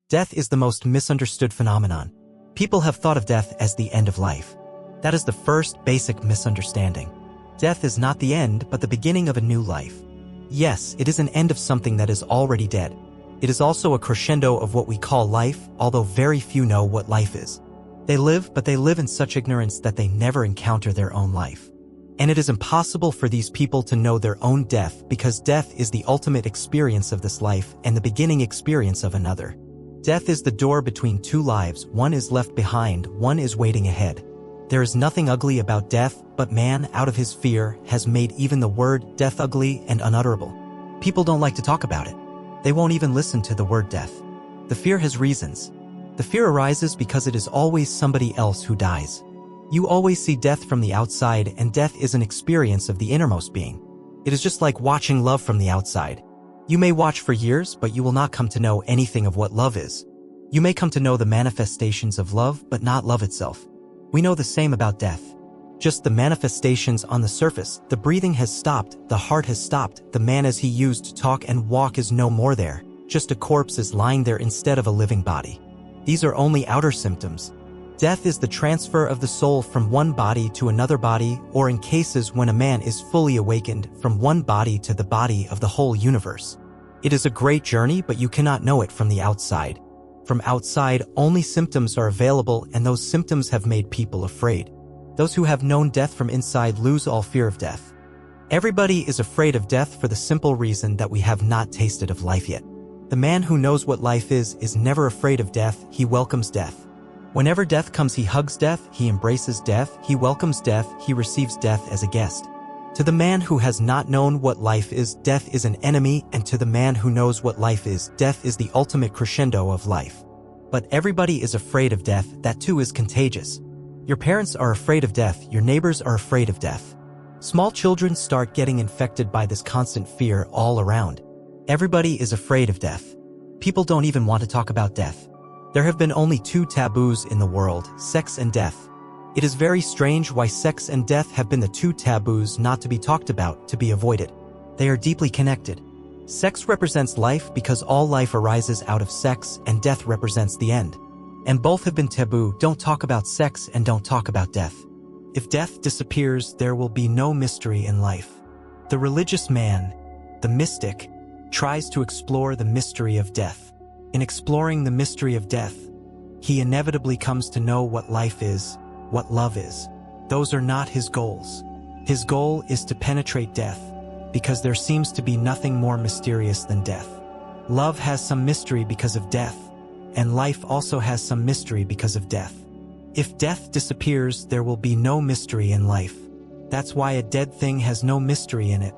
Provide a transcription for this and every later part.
Death is the most misunderstood phenomenon. People have thought of death as the end of life. That is the first basic misunderstanding. Death is not the end, but the beginning of a new life. Yes, it is an end of something that is already dead. It is also a crescendo of what we call life, although very few know what life is. They live, but they live in such ignorance that they never encounter their own life. And it is impossible for these people to know their own death because death is the ultimate experience of this life and the beginning experience of another. Death is the door between two lives, one is left behind, one is waiting ahead. There is nothing ugly about death, but man, out of his fear, has made even the word death ugly and unutterable. People don't like to talk about it. They won't even listen to the word death. The fear has reasons. The fear arises because it is always somebody else who dies. You always see death from the outside, and death is an experience of the innermost being. It is just like watching love from the outside. You may watch for years, but you will not come to know anything of what love is. You may come to know the manifestations of love, but not love itself. We know the same about death. Just the manifestations on the surface. The breathing has stopped, the heart has stopped, the man as he used to talk and walk is no more there. Just a corpse is lying there instead of a living body. These are only outer symptoms. Death is the transfer of the soul from one body to another body, or in cases when a man is fully awakened, from one body to the body of the whole universe. It is a great journey, but you cannot know it from the outside. From outside, only symptoms are available, and those symptoms have made people afraid. Those who have known death from inside lose all fear of death. Everybody is afraid of death for the simple reason that we have not tasted of life yet. The man who knows what life is never afraid of death, he welcomes death. Whenever death comes, he hugs death, he embraces death, he welcomes death, he receives death as a guest. To the man who has not known what life is, death is an enemy, and to the man who knows what life is, death is the ultimate crescendo of life. But everybody is afraid of death, that too is contagious. Your parents are afraid of death, your neighbors are afraid of death. Small children start getting infected by this constant fear all around. Everybody is afraid of death. People don't even want to talk about death. There have been only two taboos in the world, sex and death. It is very strange why sex and death have been the two taboos not to be talked about, to be avoided. They are deeply connected. Sex represents life because all life arises out of sex, and death represents the end. And both have been taboo. Don't talk about sex and don't talk about death. If death disappears, there will be no mystery in life. The religious man, the mystic, tries to explore the mystery of death. In exploring the mystery of death, he inevitably comes to know what life is, what love is. Those are not his goals. His goal is to penetrate death, because there seems to be nothing more mysterious than death. Love has some mystery because of death, and life also has some mystery because of death. If death disappears, there will be no mystery in life. That's why a dead thing has no mystery in it.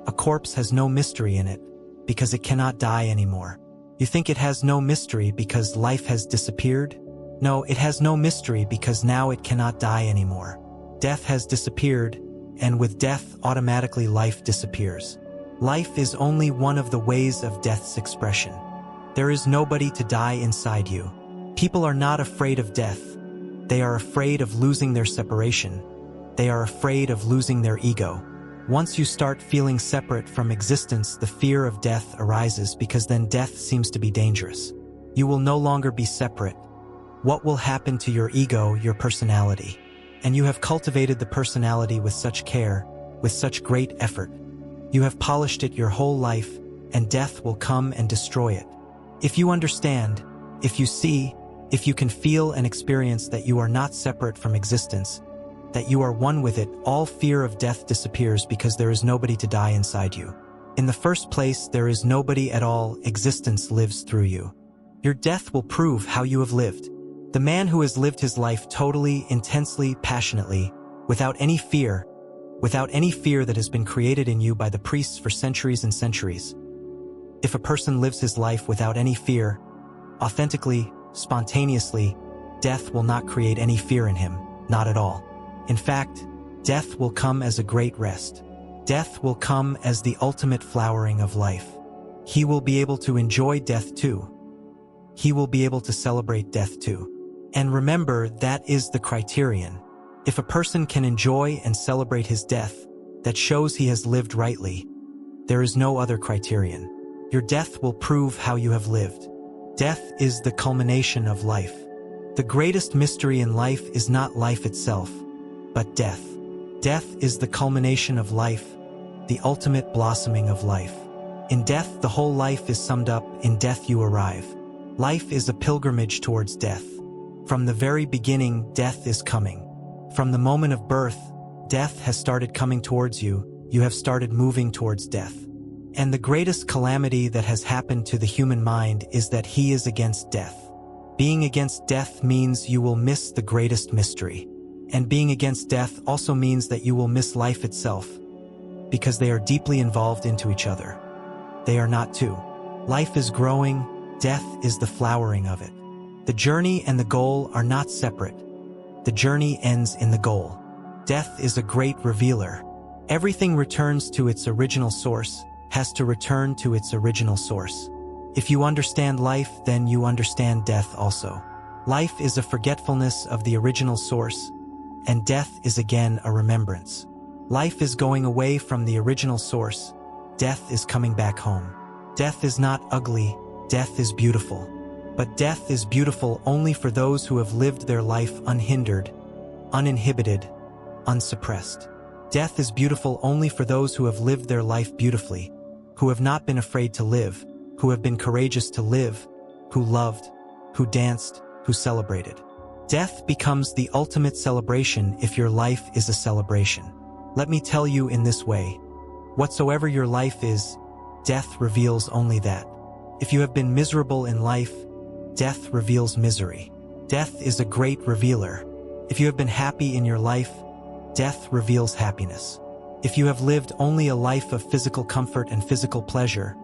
A corpse has no mystery in it, because it cannot die anymore. You think it has no mystery because life has disappeared? No, it has no mystery because now it cannot die anymore. Death has disappeared, and with death, automatically life disappears. Life is only one of the ways of death's expression. There is nobody to die inside you. People are not afraid of death. They are afraid of losing their separation. They are afraid of losing their ego. Once you start feeling separate from existence, the fear of death arises because then death seems to be dangerous. You will no longer be separate. What will happen to your ego, your personality? And you have cultivated the personality with such care, with such great effort. You have polished it your whole life, and death will come and destroy it. If you understand, if you see, if you can feel and experience that you are not separate from existence, that you are one with it, all fear of death disappears because there is nobody to die inside you. In the first place, there is nobody at all. Existence lives through you. Your death will prove how you have lived. The man who has lived his life totally, intensely, passionately, without any fear that has been created in you by the priests for centuries and centuries. If a person lives his life without any fear, authentically, spontaneously, death will not create any fear in him, not at all. In fact, death will come as a great rest. Death will come as the ultimate flowering of life. He will be able to enjoy death too. He will be able to celebrate death too. And remember, that is the criterion. If a person can enjoy and celebrate his death, that shows he has lived rightly. There is no other criterion. Your death will prove how you have lived. Death is the culmination of life. The greatest mystery in life is not life itself, but death. Death is the culmination of life, the ultimate blossoming of life. In death, the whole life is summed up. In death you arrive. Life is a pilgrimage towards death. From the very beginning, death is coming. From the moment of birth, death has started coming towards you. You have started moving towards death. And the greatest calamity that has happened to the human mind is that he is against death. Being against death means you will miss the greatest mystery. And being against death also means that you will miss life itself, because they are deeply involved into each other. They are not two. Life is growing, death is the flowering of it. The journey and the goal are not separate. The journey ends in the goal. Death is a great revealer. Everything returns to its original source, has to return to its original source. If you understand life, then you understand death also. Life is a forgetfulness of the original source, and death is again a remembrance. Life is going away from the original source. Death is coming back home. Death is not ugly, death is beautiful. But death is beautiful only for those who have lived their life unhindered, uninhibited, unsuppressed. Death is beautiful only for those who have lived their life beautifully, who have not been afraid to live, who have been courageous to live, who loved, who danced, who celebrated. Death becomes the ultimate celebration if your life is a celebration. Let me tell you in this way, whatsoever your life is, death reveals only that. If you have been miserable in life, death reveals misery. Death is a great revealer. If you have been happy in your life, death reveals happiness. If you have lived only a life of physical comfort and physical pleasure,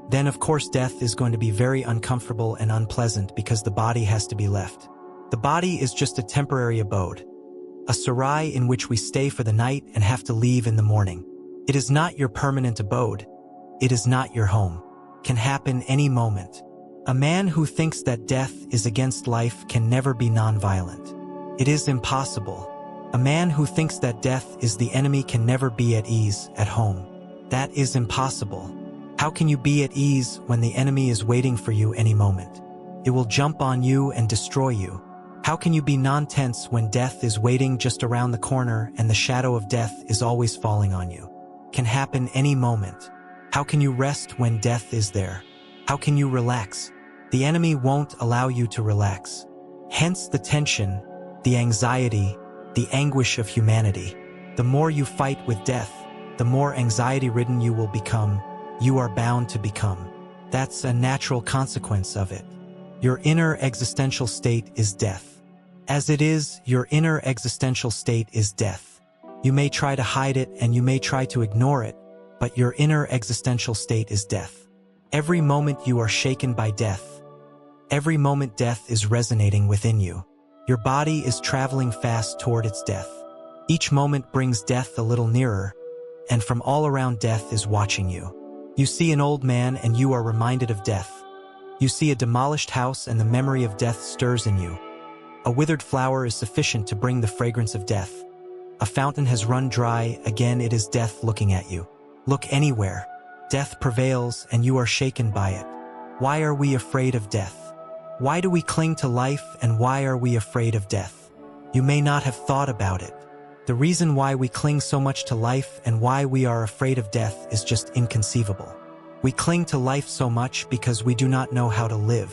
then of course death is going to be very uncomfortable and unpleasant because the body has to be left. The body is just a temporary abode, a sarai in which we stay for the night and have to leave in the morning. It is not your permanent abode. It is not your home. Can happen any moment. A man who thinks that death is against life can never be nonviolent. It is impossible. A man who thinks that death is the enemy can never be at ease at home. That is impossible. How can you be at ease when the enemy is waiting for you any moment? It will jump on you and destroy you. How can you be non-tense when death is waiting just around the corner and the shadow of death is always falling on you? Can happen any moment. How can you rest when death is there? How can you relax? The enemy won't allow you to relax. Hence the tension, the anxiety, the anguish of humanity. The more you fight with death, the more anxiety-ridden you will become. You are bound to become. That's a natural consequence of it. Your inner existential state is death. As it is, your inner existential state is death. You may try to hide it and you may try to ignore it, but your inner existential state is death. Every moment you are shaken by death. Every moment death is resonating within you. Your body is traveling fast toward its death. Each moment brings death a little nearer, and from all around death is watching you. You see an old man and you are reminded of death. You see a demolished house and the memory of death stirs in you. A withered flower is sufficient to bring the fragrance of death. A fountain has run dry, again it is death looking at you. Look anywhere. Death prevails and you are shaken by it. Why are we afraid of death? Why do we cling to life and why are we afraid of death? You may not have thought about it. The reason why we cling so much to life and why we are afraid of death is just inconceivable. We cling to life so much because we do not know how to live.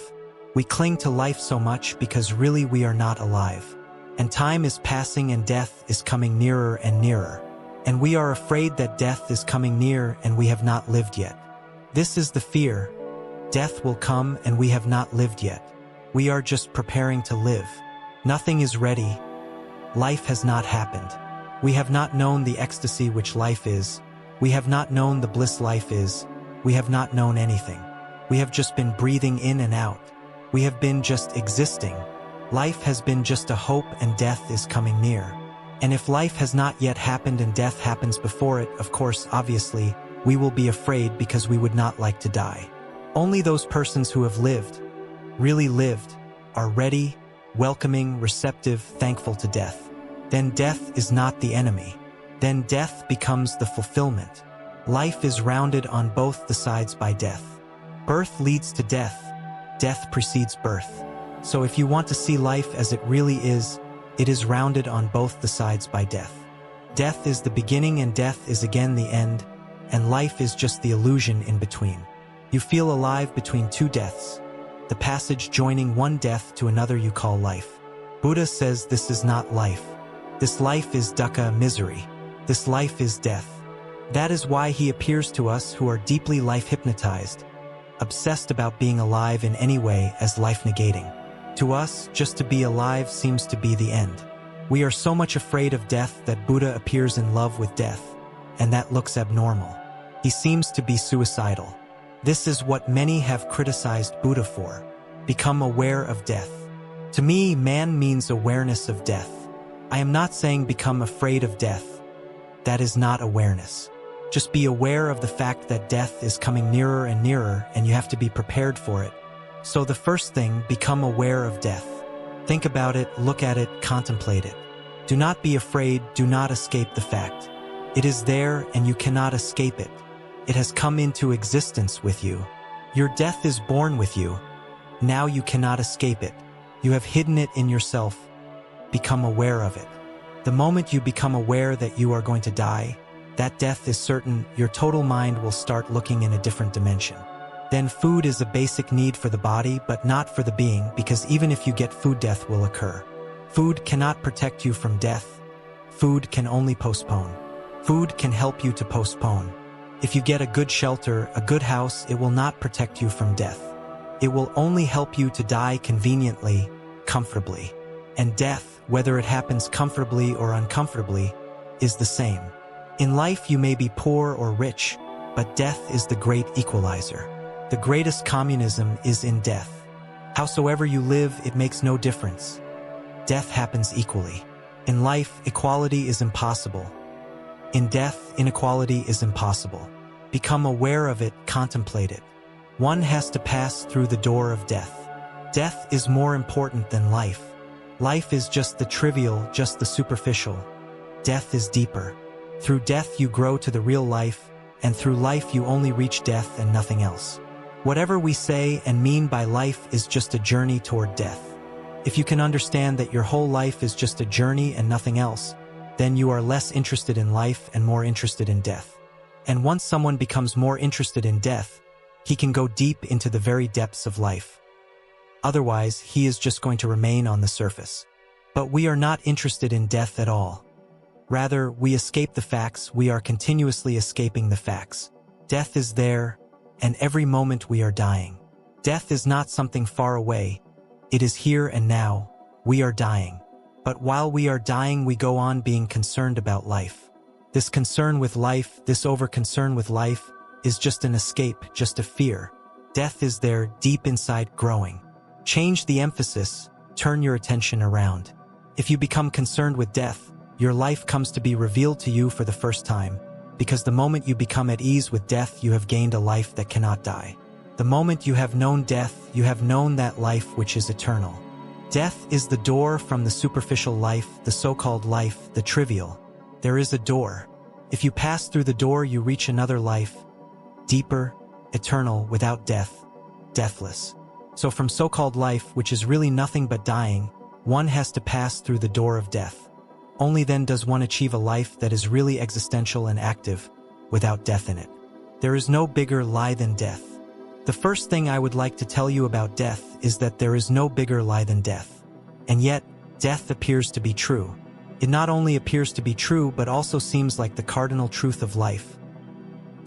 We cling to life so much because really we are not alive. And time is passing and death is coming nearer and nearer. And we are afraid that death is coming near and we have not lived yet. This is the fear. Death will come and we have not lived yet. We are just preparing to live. Nothing is ready. Life has not happened. We have not known the ecstasy which life is. We have not known the bliss life is. We have not known anything. We have just been breathing in and out. We have been just existing. Life has been just a hope and death is coming near. And if life has not yet happened and death happens before it, of course, obviously, we will be afraid because we would not like to die. Only those persons who have lived, really lived, are ready, welcoming, receptive, thankful to death. Then death is not the enemy. Then death becomes the fulfillment. Life is rounded on both the sides by death. Birth leads to death. death precedes birth. So if you want to see life as it really is, it is rounded on both the sides by death. Death is the beginning and death is again the end, and life is just the illusion in between. You feel alive between two deaths, the passage joining one death to another you call life. Buddha says this is not life. This life is dukkha, misery. This life is death. That is why he appears to us who are deeply life-hypnotized, obsessed about being alive in any way as life-negating. To us, just to be alive seems to be the end. We are so much afraid of death that Buddha appears in love with death, and that looks abnormal. He seems to be suicidal. This is what many have criticized Buddha for. Become aware of death. To me, man means awareness of death. I am not saying become afraid of death. That is not awareness. Just be aware of the fact that death is coming nearer and nearer, and you have to be prepared for it. So the first thing, become aware of death. Think about it, look at it, contemplate it. Do not be afraid, do not escape the fact. It is there and you cannot escape it. It has come into existence with you. Your death is born with you. Now you cannot escape it. You have hidden it in yourself. Become aware of it. The moment you become aware that you are going to die, that death is certain, your total mind will start looking in a different dimension. Then food is a basic need for the body, but not for the being, because even if you get food, death will occur. Food cannot protect you from death. Food can only postpone. Food can help you to postpone. If you get a good shelter, a good house, it will not protect you from death. It will only help you to die conveniently, comfortably. And death, whether it happens comfortably or uncomfortably, is the same. In life you may be poor or rich, but death is the great equalizer. The greatest communism is in death. Howsoever you live, it makes no difference. Death happens equally. In life, equality is impossible. In death, inequality is impossible. Become aware of it, contemplate it. One has to pass through the door of death. Death is more important than life. Life is just the trivial, just the superficial. Death is deeper. Through death you grow to the real life, and through life you only reach death and nothing else. Whatever we say and mean by life is just a journey toward death. If you can understand that your whole life is just a journey and nothing else, then you are less interested in life and more interested in death. And once someone becomes more interested in death, he can go deep into the very depths of life. Otherwise, he is just going to remain on the surface. But we are not interested in death at all. Rather, we escape the facts, we are continuously escaping the facts. Death is there, and every moment we are dying. Death is not something far away. It is here and now. We are dying. But while we are dying, we go on being concerned about life. This concern with life, this over-concern with life, is just an escape, just a fear. Death is there, deep inside, growing. Change the emphasis, turn your attention around. If you become concerned with death, your life comes to be revealed to you for the first time, because the moment you become at ease with death, you have gained a life that cannot die. The moment you have known death, you have known that life which is eternal. Death is the door from the superficial life, the so-called life, the trivial. There is a door. If you pass through the door, you reach another life, deeper, eternal, without death, deathless. So from so-called life, which is really nothing but dying, one has to pass through the door of death. Only then does one achieve a life that is really existential and active, without death in it. There is no bigger lie than death. The first thing I would like to tell you about death is that there is no bigger lie than death. And yet, death appears to be true. It not only appears to be true, but also seems like the cardinal truth of life.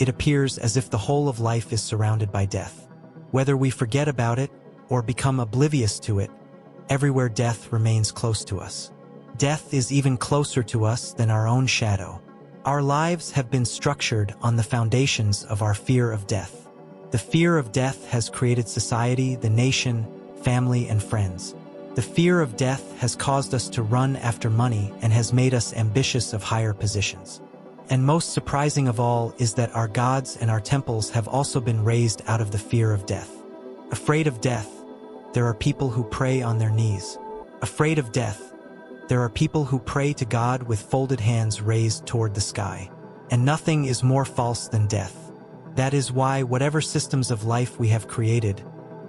It appears as if the whole of life is surrounded by death. Whether we forget about it or become oblivious to it, everywhere death remains close to us. Death is even closer to us than our own shadow. Our lives have been structured on the foundations of our fear of death. The fear of death has created society, the nation, family, and friends. The fear of death has caused us to run after money and has made us ambitious of higher positions. And most surprising of all is that our gods and our temples have also been raised out of the fear of death. Afraid of death, there are people who pray on their knees. Afraid of death, there are people who pray to God with folded hands raised toward the sky. And nothing is more false than death. That is why whatever systems of life we have created,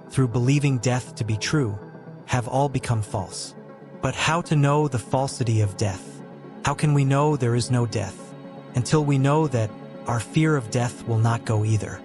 through believing death to be true, have all become false. But how to know the falsity of death? How can we know there is no death? Until we know that our fear of death will not go either.